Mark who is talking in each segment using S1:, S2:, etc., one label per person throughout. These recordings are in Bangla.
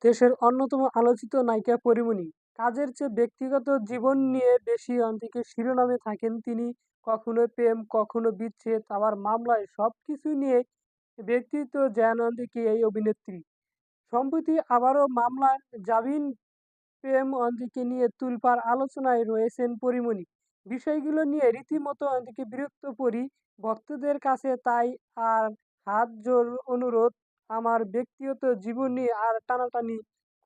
S1: দেশের অন্যতম আলোচিত নায়িকা পরীমণি। কাজের চেয়ে ব্যক্তিগত জীবন নিয়ে বেশি অন্তিকে শিরোনামে থাকেন তিনি। কখনো প্রেম, কখনো বিচ্ছেদ, আবার মামলায় সবকিছু নিয়ে ব্যক্তিত্ব যেন অন্তিকে এই অভিনেত্রী। সম্প্রতি আবারও মামলার জামিন প্রেম অন্তিকে নিয়ে তুলপাড় আলোচনায় রয়েছেন পরীমণি। বিষয়গুলো নিয়ে রীতিমতো অন্তিকে বিরক্ত পড়ি ভক্তদের কাছে, তাই আর হাত জোর অনুরোধ, আমার ব্যক্তিগত জীবন নিয়ে আর টানাটানি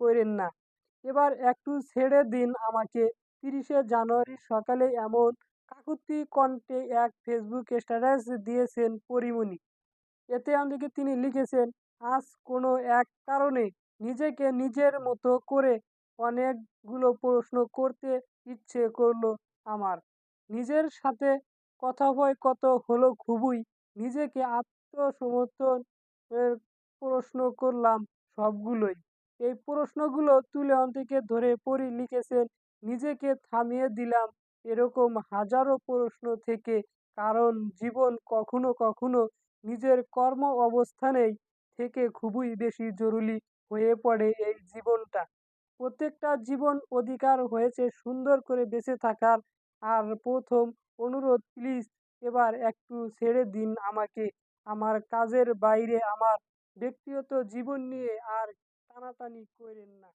S1: কইরেন না। এবার একটু ছেড়ে দিন আমাকে। ৩০শে জানুয়ারি সকালে এমন কাকুতি কণ্ঠে এক ফেসবুক স্ট্যাটাস দিয়েছেন পরীমণি। এতে অন্যদিকে তিনি লিখেছেন, আজ কোনো এক কারণে নিজেকে নিজের মতো করে অনেকগুলো প্রশ্ন করতে ইচ্ছে করলো আমার। নিজের সাথে কথোপকথন হলো খুবই, নিজেকে আত্মসমর্থন এর প্রশ্ন করলাম সবগুলোই। এই প্রশ্নগুলো তুলে অন্তিকে ধরে পড়ি লিখেছেন, নিজেকে থামিয়ে দিলাম এরকম হাজারো প্রশ্ন থেকে, কারণ জীবন কখনো কখনো নিজের কর্ম অবস্থানেই থেকে খুবই বেশি জরুরি হয়ে পড়ে এই জীবনটা। প্রত্যেকটা জীবন অধিকার হয়েছে সুন্দর করে বেঁচে থাকার। আর ১ম অনুরোধ, প্লিজ এবার একটু ছেড়ে দিন আমাকে। আমার কাজের বাইরে আমার ব্যক্তিগত জীবন নিয়ে আর টানাটানি কইরেন না।